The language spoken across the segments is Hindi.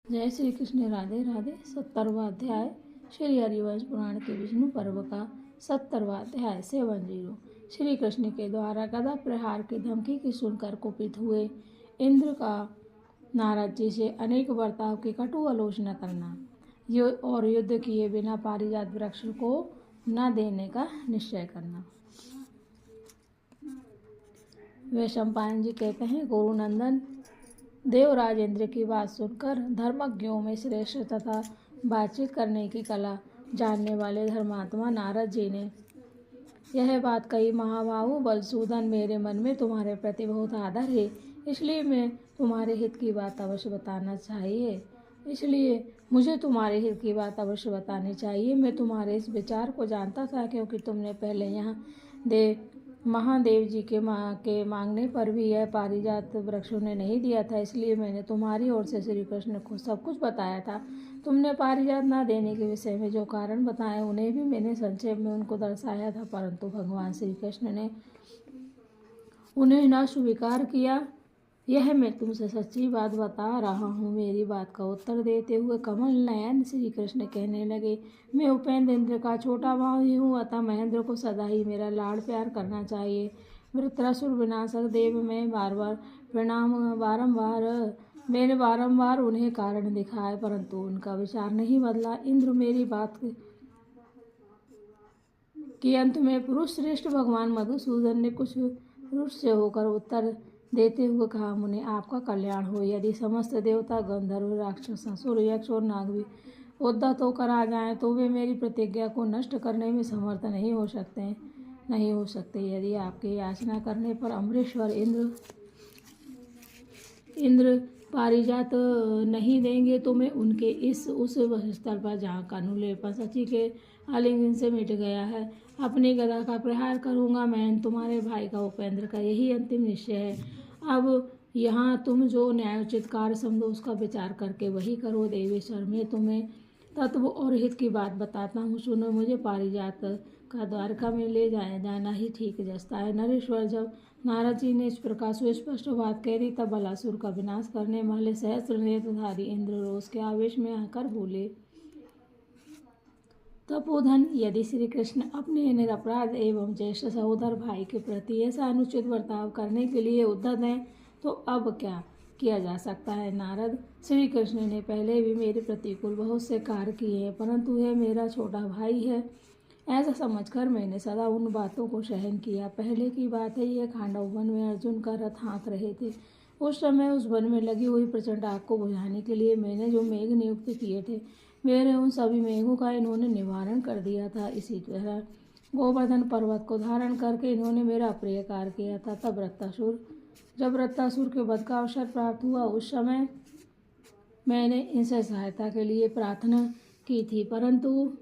जय श्री कृष्ण। राधे राधे। 70वां अध्याय श्री हरिवंश पुराण के विष्णु पर्व का 70वां अध्याय 70। श्री कृष्ण के द्वारा गदा प्रहार की धमकी की सुनकर कुपित हुए इंद्र का नारद जी से अनेक बर्ताव की कटु आलोचना करना और युद्ध किए बिना पारिजात वृक्ष को न देने का निश्चय करना। वैशंपायन जी कहते हैं, गुरुनंदन देवराज इंद्र की बात सुनकर धर्मज्ञों में श्रेष्ठ तथा बातचीत करने की कला जानने वाले धर्मात्मा नारद जी ने यह बात कही। महाबाहु बलसूदन, मेरे मन में तुम्हारे प्रति बहुत आदर है, इसलिए मैं तुम्हारे हित की बात अवश्य बताना चाहिए। मुझे तुम्हारे हित की बात अवश्य बतानी चाहिए। मैं तुम्हारे इस विचार को जानता था, क्योंकि तुमने पहले यहाँ महादेव जी के मांगने पर भी यह पारिजात वृक्ष उन्हें नहीं दिया था, इसलिए मैंने तुम्हारी ओर से श्री कृष्ण को सब कुछ बताया था। तुमने पारिजात न देने के विषय में जो कारण बताए उन्हें भी मैंने संक्षेप में उनको दर्शाया था, परंतु भगवान श्री कृष्ण ने उन्हें न स्वीकार किया। यह मैं तुमसे सच्ची बात बता रहा हूँ। मेरी बात का उत्तर देते हुए कमल नयन श्री कृष्ण कहने लगे, मैं उपेंद्र इंद्र का छोटा भाई हूँ, अतः महेंद्र को सदा ही मेरा लाड़ प्यार करना चाहिए। वृत्रासुर विनाशक देव में मैंने बारंबार उन्हें कारण दिखाए, परंतु उनका विचार नहीं बदला। इंद्र मेरी बात के अंत में पुरुष श्रेष्ठ भगवान मधुसूदन ने कुछ रुष्ट होकर उत्तर देते हुए कहा, मुने आपका कल्याण हो। यदि समस्त देवता, गंधर्व, राक्षस, असुर, यक्ष और नाग भी उद्धत होकर आ जाएं तो वे मेरी प्रतिज्ञा को नष्ट करने में समर्थ नहीं हो सकते। यदि आपके याचना करने पर अमरेश्वर इंद्र पारिजात नहीं देंगे तो मैं उनके उस स्थल पर जहाँ कानुलेपन सची के आलिंगन से मिट गया है, अपनी गदा का प्रहार करूँगा। मैं तुम्हारे भाई का उपेंद्र का यही अंतिम निश्चय है। अब यहाँ तुम जो न्यायोचित कार्य समझो उसका विचार करके वही करो। देवेश्वर, मैं तुम्हें तत्व और हित की बात बताता हूँ, सुनो। मुझे पारिजात का द्वारका में ले जाना ही ठीक जचता है। नरेश्वर, जब नारद जी ने इस प्रकार सुस्पष्ट बात कह दी तब बलासुर का विनाश करने वाले सहस्त्र नेत्रधारी इंद्र रोष के आवेश में आकर बोले, तपोधन, यदि श्री कृष्ण अपने निरपराध एवं ज्येष्ठ सहोदर भाई के प्रति ऐसा अनुचित बर्ताव करने के लिए उद्धत हैं तो अब क्या किया जा सकता है। नारद, श्री कृष्ण ने पहले भी मेरे प्रतिकूल बहुत से कार्य किए हैं, परंतु यह मेरा छोटा भाई है, ऐसा समझकर मैंने सदा उन बातों को सहन किया। पहले की बात है, यह खांडव वन में अर्जुन का रथ हाँक रहे थे। उस समय उस वन में लगी हुई प्रचंड आग को बुझाने के लिए मैंने जो मेघ नियुक्त किए थे, मेरे उन सभी मेघों का इन्होंने निवारण कर दिया था। इसी तरह गोवर्धन पर्वत को धारण करके इन्होंने मेरा प्रिय कार्य किया था। जब वृत्तासुर के वध का अवसर प्राप्त हुआ उस समय मैंने इनसे सहायता के लिए प्रार्थना की थी, परंतु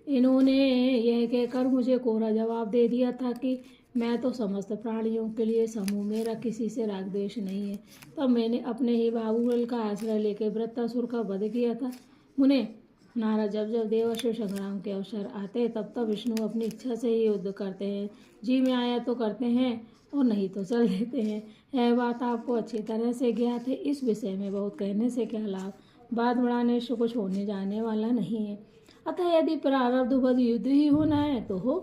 इन्होंने यह कहकर मुझे कोरा जवाब दे दिया था कि मैं तो समस्त प्राणियों के लिए समूह, मेरा किसी से राग द्वेष नहीं है। तब मैंने अपने ही बाहुबल का आश्रय लेकर वृत्तासुर का वध किया था। मुने नारद, जब जब देवासुर संग्राम के अवसर आते तब तब विष्णु अपनी इच्छा से ही युद्ध करते हैं। जी में आया तो करते हैं और नहीं तो चल देते हैं। यह बात आपको अच्छी तरह से ज्ञात है। इस विषय में बहुत कहने से क्या लाभ, बात बढ़ाने से कुछ होने जाने वाला नहीं है। अतः यदि प्रारब्धवद युद्ध ही होना है तो हो,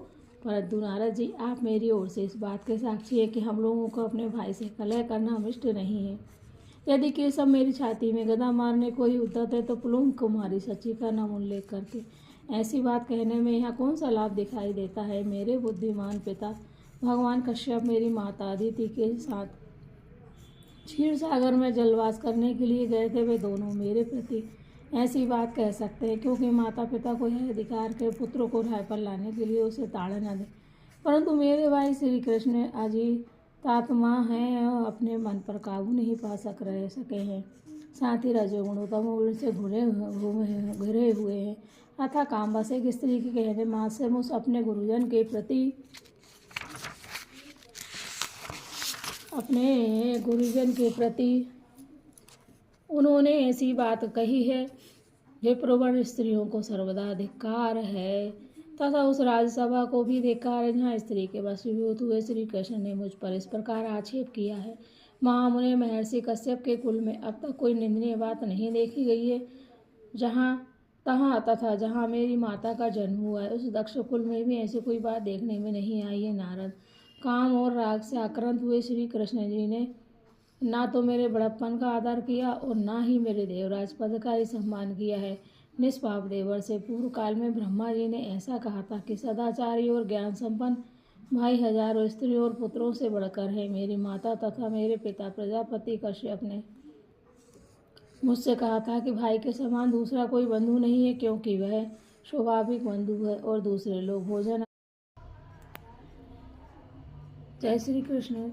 परंतु नारद जी, आप मेरी ओर से इस बात के साक्षी है कि हम लोगों को अपने भाई से कलह करना इष्ट नहीं है। यदि केशव मेरी छाती में गदा मारने को ही उद्धत है तो पुलुम कुमारी सची का नाम उल्लेख करके ऐसी बात कहने में यहाँ कौन सा लाभ दिखाई देता है। मेरे बुद्धिमान पिता भगवान कश्यप मेरी माता अदिति के साथ क्षीर सागर में जलवास करने के लिए गए थे। वे दोनों मेरे प्रति ऐसी बात कह सकते हैं क्योंकि माता पिता को यह अधिकार के पुत्र को राय पर लाने के लिए उसे ताड़ना न दे, परंतु मेरे भाई श्री कृष्ण अजितात्मा हैं और अपने मन पर काबू नहीं पा सके हैं। साथ ही रजोगुण तमोगुण से घिरे हुए हैं। अतः कामवश एक स्त्री के कहने माँ से मुझ अपने गुरुजन के प्रति उन्होंने ऐसी बात कही है जो प्रवण स्त्रियों को सर्वदा धिक्कार है, तथा उस राजसभा को भी धिक्कार है जहाँ स्त्री के वशीभूत हुए श्री कृष्ण ने मुझ पर इस प्रकार आक्षेप किया है। महामुनि महर्षि कश्यप के कुल में अब तक कोई निंदनीय बात नहीं देखी गई है। जहाँ मेरी माता का जन्म हुआ है, उस दक्ष कुल में भी ऐसी कोई बात देखने में नहीं आई है। नारद, काम और राग से आक्रांत हुए श्री कृष्ण जी ने ना तो मेरे बड़प्पन का आदर किया और ना ही मेरे देवराज पद का ही सम्मान किया है। निष्पाप देवर से पूर्व काल में ब्रह्मा जी ने ऐसा कहा था कि सदाचारी और ज्ञान संपन्न भाई हजारों स्त्रियों और पुत्रों से बढ़कर है। मेरी माता तथा मेरे पिता प्रजापति कश्यप ने मुझसे कहा था कि भाई के समान दूसरा कोई बंधु नहीं है, क्योंकि वह स्वाभाविक बंधु है और दूसरे लोग भोजन। जय श्री कृष्ण।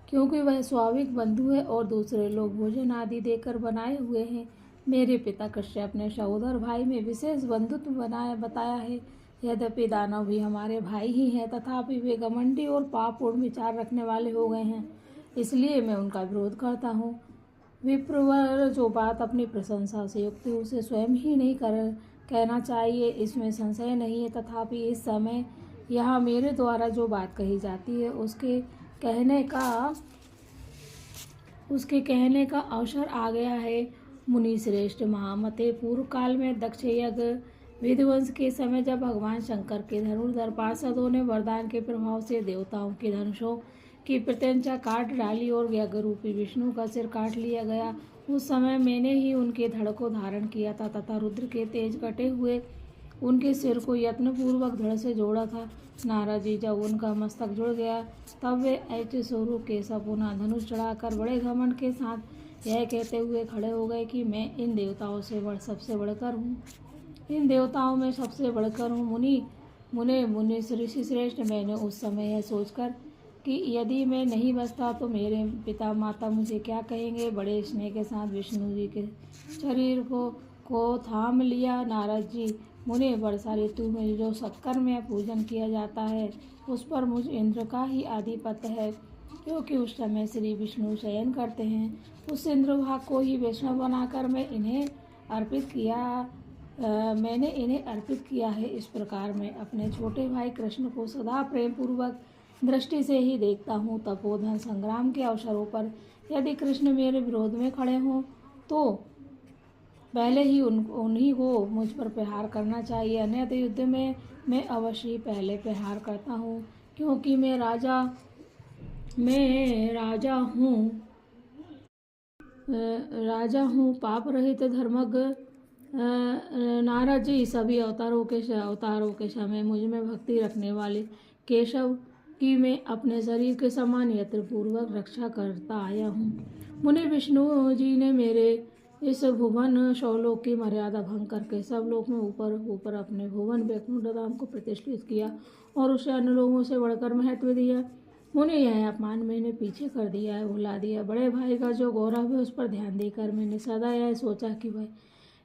क्योंकि वह स्वाभाविक बंधु है और दूसरे लोग भोजन आदि देकर बनाए हुए हैं। मेरे पिता कश्यप ने सहोदर भाई में विशेष बंधुत्व बताया है। यद्यपि दानव भी हमारे भाई ही हैं, तथापि वे घमंडी और पापपूर्ण विचार रखने वाले हो गए हैं, इसलिए मैं उनका विरोध करता हूँ। विप्रवर जो बात अपनी प्रशंसा से युक्त है उसे स्वयं ही नहीं कहना चाहिए, इसमें संशय नहीं है। तथापि इस समय यहाँ मेरे द्वारा जो बात कही जाती है उसके कहने का अवसर आ गया है। मुनि श्रेष्ठ महामते, पूर्व काल में दक्ष यज्ञ विध्वंस के समय जब भगवान शंकर के धनुर्धर पार्षदों ने वरदान के प्रभाव से देवताओं के धनुषों की प्रत्यंचा काट डाली और यज्ञ रूपी विष्णु का सिर काट लिया गया, उस समय मैंने ही उनके धड़ को धारण किया था तथा रुद्र के तेज कटे हुए उनके सिर को यत्नपूर्वक धड़ से जोड़ा था। नारद जी, जब उनका मस्तक जुड़ गया तब वे ऐसे स्वरूप केशव पुनः धनुष चढ़ाकर बड़े घमंड के साथ यह कहते हुए खड़े हो गए कि मैं इन देवताओं से सबसे बढ़कर हूँ, इन देवताओं में सबसे बढ़कर हूँ। मुनि ऋषि श्रेष्ठ, मैंने उस समय यह सोचकर कि यदि मैं नहीं बचता तो मेरे पिता माता मुझे क्या कहेंगे, बड़े स्नेह के साथ विष्णु जी के शरीर को थाम लिया। नारद जी, मुने, वर्षा ऋतु में जो सत्कर्म या पूजन किया जाता है उस पर मुझ इंद्र का ही आधिपत्य है, क्योंकि उस समय श्री विष्णु शयन करते हैं। उस इंद्रभाग को ही वैष्णव बनाकर मैंने इन्हें अर्पित किया है। इस प्रकार मैं अपने छोटे भाई कृष्ण को सदा प्रेम पूर्वक दृष्टि से ही देखता हूँ। तपोधन संग्राम के अवसरों पर यदि कृष्ण मेरे विरोध में खड़े हों तो पहले ही उन्हीं को मुझ पर प्रहार करना चाहिए, अन्यथा युद्ध में मैं अवश्य ही पहले प्रहार करता हूँ, क्योंकि मैं राजा हूँ पाप रहित धर्मज्ञ। नारद जी, सभी अवतारों के समय मुझ में भक्ति रखने वाले केशव की मैं अपने शरीर के समान यत्न पूर्वक रक्षा करता आया हूँ। मुनि, विष्णु जी ने मेरे इस भुवन शौलोक की मर्यादा भंग करके सब लोक में ऊपर अपने भुवन वैकुंठ धाम को प्रतिष्ठित किया और उसे अन्य लोगों से बढ़कर महत्व दिया। मुने, यह अपमान मैंने पीछे कर दिया है, भुला दिया। बड़े भाई का जो गौरव है उस पर ध्यान देकर मैंने सदा यह सोचा कि वह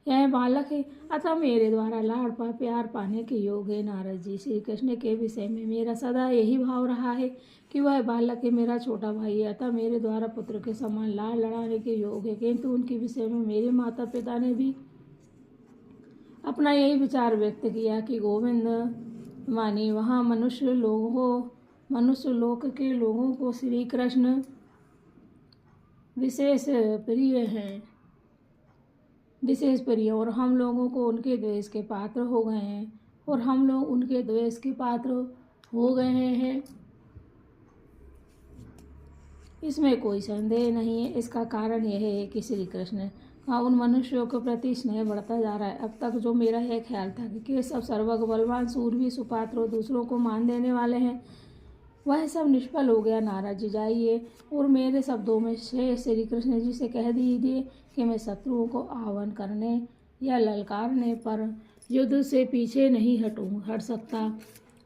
यह बालक है, अतः मेरे द्वारा प्यार पाने के योग है। नारद जी, श्री कृष्ण के विषय में मेरा सदा यही भाव रहा है कि वह बालक है, मेरा छोटा भाई है, अतः मेरे द्वारा पुत्र के समान लाड़ लड़ाने के योग है। किंतु उनके विषय में मेरे माता पिता ने भी अपना यही विचार व्यक्त किया कि गोविंद मानी वहाँ मनुष्य लोक के लोगों को श्री कृष्ण विशेष प्रिय और हम लोगों को उनके द्वेष के पात्र हो गए हैं इसमें कोई संदेह नहीं है। इसका कारण यह है कि श्री कृष्ण का उन मनुष्यों के प्रति स्नेह बढ़ता जा रहा है। अब तक जो मेरा यह ख्याल था कि केशव सर्वज्ञ बलवान सूरवीर सुपात्र और दूसरों को मान देने वाले हैं, वह सब निष्फल हो गया। नारद जी, जाइए और मेरे शब्दों में से श्री कृष्ण जी से कह दीजिए कि मैं शत्रुओं को आह्वान करने या ललकारने पर युद्ध से पीछे नहीं हट सकता।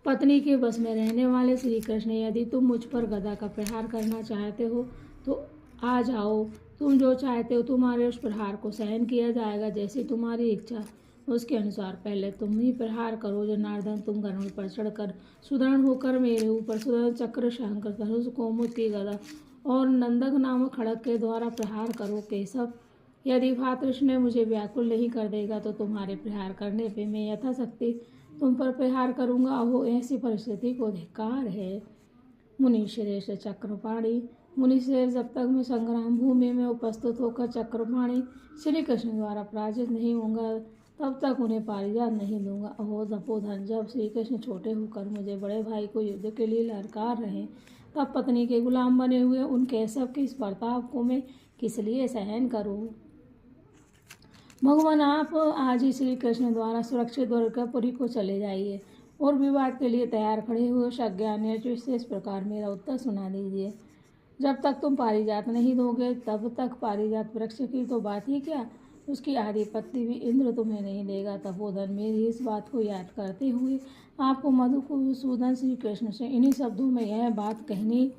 पत्नी के बस में रहने वाले श्री कृष्ण, यदि तुम मुझ पर गदा का प्रहार करना चाहते हो तो आ जाओ, तुम जो चाहते हो तुम्हारे उस प्रहार को सहन किया जाएगा, जैसी तुम्हारी इच्छा उसके अनुसार पहले तुम ही प्रहार करो। जनार्दन, तुम गरुड़ पर चढ़कर सुदृढ़ होकर मेरे ऊपर सुदर्शन चक्र, शंकर धनुष, कोमुद की गदा और नंदक नामक खड़ग के द्वारा प्रहार करो। केशव, यदि भ्रातृष्ण मुझे व्याकुल नहीं कर देगा तो तुम्हारे प्रहार करने पे मैं यथाशक्ति तुम पर प्रहार करूँगा। वो ऐसी परिस्थिति को धिक्कार है। मुनि श्रेष्ठ चक्रपाणी, मुनिश्रेष्ठ, जब तक मैं संग्राम भूमि में उपस्थित होकर चक्रपाणि श्री कृष्ण द्वारा पराजित नहीं होऊंगा तब तक उन्हें पारिजात नहीं दूंगा। अहो तपोधन, जब श्री कृष्ण छोटे होकर मुझे बड़े भाई को युद्ध के लिए ललकार रहे तब पत्नी के गुलाम बने हुए उन केशव के इस बर्ताव को मैं किस लिए सहन करूं। भगवान, आप आज ही श्री कृष्ण द्वारा सुरक्षित द्वारकापुरी को चले जाइए और विवाद के लिए तैयार खड़े हुए उस अज्ञानी से इस प्रकार मेरा उत्तर सुना दीजिए। जब तक तुम पारिजात नहीं दोगे तब तक पारिजात वृक्ष की तो बात ही क्या, उसकी आधिपत्य भी इंद्र तुम्हें नहीं देगा। तपोधन, मेरी इस बात को याद करते हुए आपको मधुसूदन श्री कृष्ण से इन्हीं शब्दों में यह बात कहनी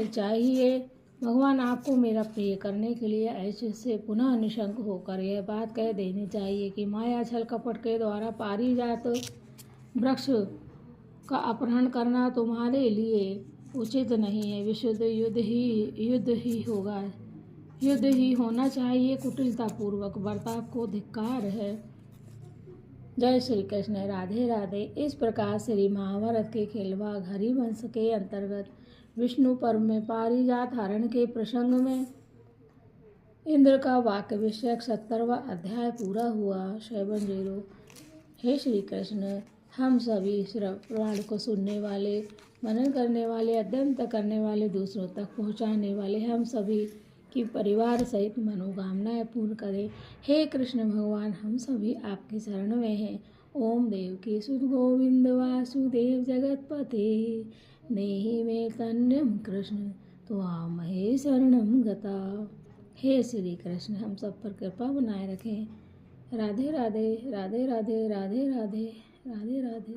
चाहिए। भगवान, आपको मेरा प्रिय करने के लिए ऐसे से पुनः निशंक होकर यह बात कह देनी चाहिए कि माया छल कपट के द्वारा पारिजात वृक्ष का अपहरण करना तुम्हारे लिए उचित नहीं है। विशुद्ध युद्ध ही होना चाहिए। कुटिलतापूर्वक बर्ताव को धिक्कार है। जय श्री कृष्ण। राधे राधे। इस प्रकार श्री महाभारत के खिलवाड़ हरिवंश के अंतर्गत विष्णु पर्व में पारिजात हरण के प्रसंग में इंद्र का वाक्य विषयक 70वां अध्याय पूरा हुआ। 70। हे श्री कृष्ण, हम सभी पुराण को सुनने वाले, मनन करने वाले, अध्ययन करने वाले, दूसरों तक पहुंचाने वाले हम सभी की परिवार सहित मनोकामनाएं पूर्ण करें। हे कृष्ण भगवान, हम सभी आपकी शरण में हैं। ओम देवकी सुत गोविंद वासुदेव जगतपते नेहि मे तन्यम कृष्ण त्वामहे शरणम गता। हे श्री कृष्ण, हम सब पर कृपा बनाए रखें। राधे राधे, राधे राधे, राधे राधे, राधे राधे।